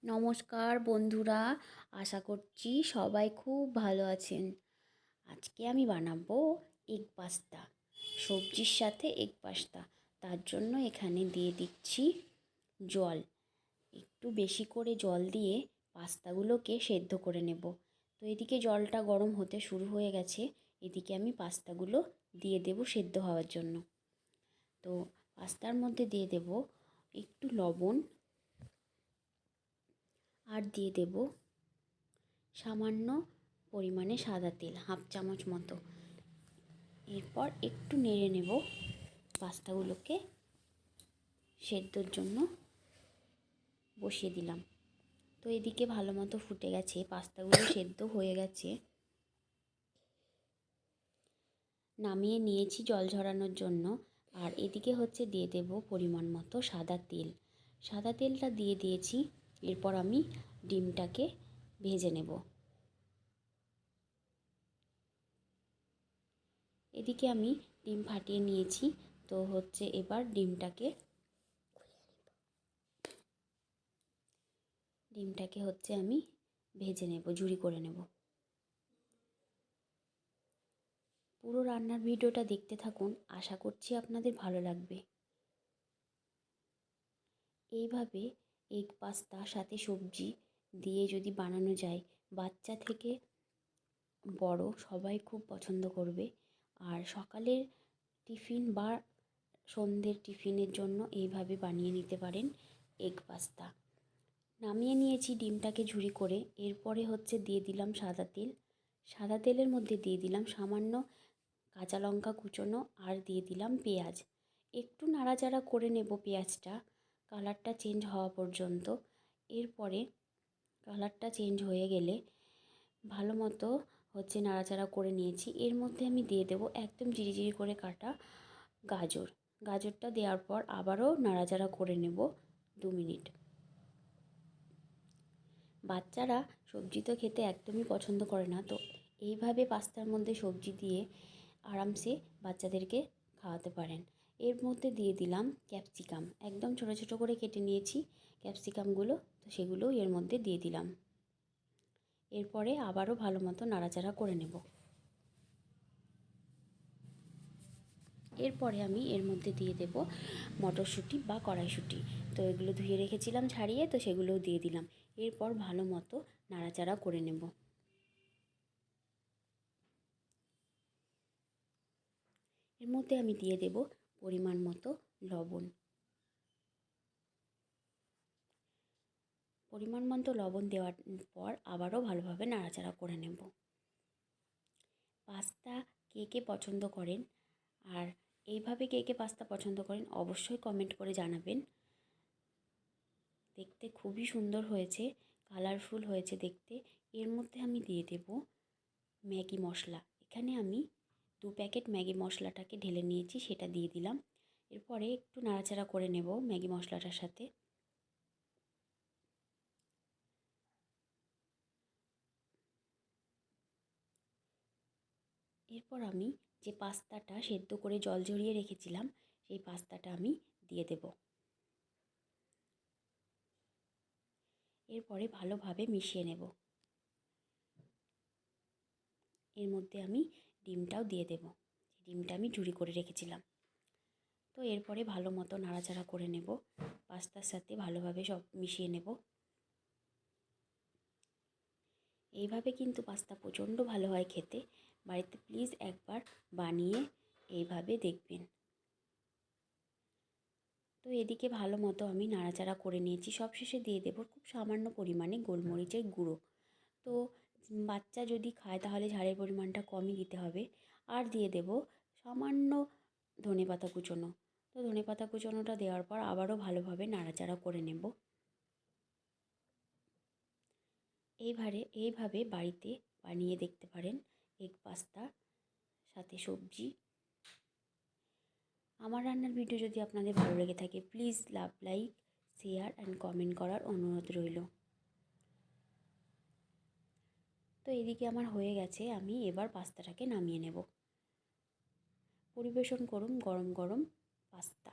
নমস্কার বন্ধুরা, আশা করছি সবাই খুব ভালো আছেন। আজকে আমি বানাবো এগ পাস্তা, সবজির সাথে এগ পাস্তা। তার জন্য এখানে দিয়ে দিচ্ছি জল। একটু বেশি করে জল দিয়ে পাস্তাগুলোকে সেদ্ধ করে নেব। তো এদিকে জলটা গরম হতে শুরু হয়ে গেছে, এদিকে আমি পাস্তাগুলো দিয়ে দেব সেদ্ধ হওয়ার জন্য। তো পাস্তার মধ্যে দিয়ে দেব একটু লবণ, আর দিয়ে দেব সামান্য পরিমাণে সাদা তেল, হাফ চামচ মতো। এরপর একটু নেড়ে নেব পাস্তাগুলোকে সেদ্ধর জন্য বসিয়ে দিলাম। তো এদিকে ভালো মতো ফুটে গেছে, পাস্তাগুলো সেদ্ধ হয়ে গেছে। নামিয়ে নিয়েছি জল ঝরানোর জন্য। আর এদিকে হচ্ছে দিয়ে দেব পরিমাণ মতো সাদা তেল। সাদা তেলটা দিয়ে দিয়েছি। এরপর আমি ডিমটাকে ভেজে নেব। এদিকে আমি ডিম ফাটিয়ে নিয়েছি। তো হচ্ছে এবার ডিমটাকে হচ্ছে আমি ভেজে নেব, ঝুরি করে নেব। পুরো রান্নার ভিডিওটা দেখতে থাকুন, আশা করছি আপনাদের ভালো লাগবে। এইভাবে এগ পাস্তা সাথে সবজি দিয়ে যদি বানানো যায়, বাচ্চা থেকে বড় সবাই খুব পছন্দ করবে। আর সকালের টিফিন বা সন্ধ্যের টিফিনের জন্য এইভাবে বানিয়ে নিতে পারেন এগ পাস্তা। নামিয়ে নিয়েছি ডিমটাকে ঝুরি করে। এরপরে হচ্ছে দিয়ে দিলাম সাদা তেল। সাদা তেলের মধ্যে দিয়ে দিলাম সামান্য কাঁচা লঙ্কা কুচোনো, আর দিয়ে দিলাম পেঁয়াজ। একটু নাড়াচাড়া করে নেব পেঁয়াজটা, কালারটা চেঞ্জ হওয়া পর্যন্ত। এরপরে কালারটা চেঞ্জ হয়ে গেলে ভালো মতো হচ্ছে নাড়াচাড়া করে নিয়েছি। এর মধ্যে আমি দিয়ে দেবো একদম ঝিরিঝিরি করে কাটা গাজর। গাজরটা দেওয়ার পর আবারও নাড়াচাড়া করে নেব 2 মিনিট। বাচ্চারা সবজি তো খেতে একদমই পছন্দ করে না, তো এইভাবে পাস্তার মধ্যে সবজি দিয়ে আরামসে বাচ্চাদেরকে খাওয়াতে পারেন। এর মধ্যে দিয়ে দিলাম ক্যাপসিকাম, একদম ছোটো ছোটো করে কেটে নিয়েছি ক্যাপসিকামগুলো, তো সেগুলোও এর মধ্যে দিয়ে দিলাম। এরপরে আবারও ভালো মতো নাড়াচাড়া করে নেব। এরপরে আমি এর মধ্যে দিয়ে দেব মটরশুঁটি বা কড়াইশুঁটি। তো এগুলো ধুয়ে রেখেছিলাম ছাড়িয়ে, তো সেগুলোও দিয়ে দিলাম। এরপর ভালো মতো নাড়াচাড়া করে নেব। এর মধ্যে আমি দিয়ে দেব পরিমাণ মতো লবণ। পরিমাণ মতো লবণ দেওয়ার পর আবারও ভালোভাবে নাড়াচাড়া করে নেব। পাস্তা কে কে পছন্দ করেন, আর এইভাবে কে কে পাস্তা পছন্দ করেন অবশ্যই কমেন্ট করে জানাবেন। দেখতে খুবই সুন্দর হয়েছে, কালারফুল হয়েছে দেখতে। এর মধ্যে আমি দিয়ে দেব ম্যাগি মশলা। এখানে আমি 2 প্যাকেট ম্যাগি মশলাটাকে ঢেলে নিয়েছি, সেটা দিয়ে দিলাম। এরপরে একটু নাড়াচাড়া করে নেব ম্যাগি মশলাটার সাথে। এরপর আমি যে পাস্তাটা সেদ্ধ করে জল ঝরিয়ে রেখেছিলাম, সেই পাস্তাটা আমি দিয়ে দেব। এরপরে ভালোভাবে মিশিয়ে নেব। এর মধ্যে আমি ডিমটাও দিয়ে দেব, ডিমটা আমি ঝুরি করে রেখেছিলাম। তো এরপরে ভালো মতো নাড়াচাড়া করে নেব, পাস্তার সাথে ভালোভাবে সব মিশিয়ে নেব। এইভাবে কিন্তু পাস্তা প্রচণ্ড ভালো হয় খেতে। বাড়িতে প্লিজ একবার বানিয়ে এইভাবে দেখবেন। তো এদিকে ভালো মতো আমি নাড়াচাড়া করে নিয়েছি। সবশেষে দিয়ে দেবো খুব সামান্য পরিমাণে গোলমরিচের গুঁড়ো। তো বাচ্চা যদি খায় তাহলে ঝালের পরিমাণটা কমই দিতে হবে। আর দিয়ে দেব সামান্য ধনেপাতা কুচোনো। তো ধনেপাতা কুচোনোটা দেওয়ার পর আবারও ভালোভাবে নাড়াচাড়া করে নেব। এইভাবে বাড়িতে বানিয়ে দেখতে পারেন এগ পাস্তা সাথে সবজি। আমার রান্নার ভিডিও যদি আপনাদের ভালো লেগে থাকে please like, share and comment করার অনুরোধ রইল। তো এদিকে আমার হয়ে গেছে, আমি এবার পাস্তাটাকে নামিয়ে নেব। পরিবেশন করুন গরম গরম পাস্তা।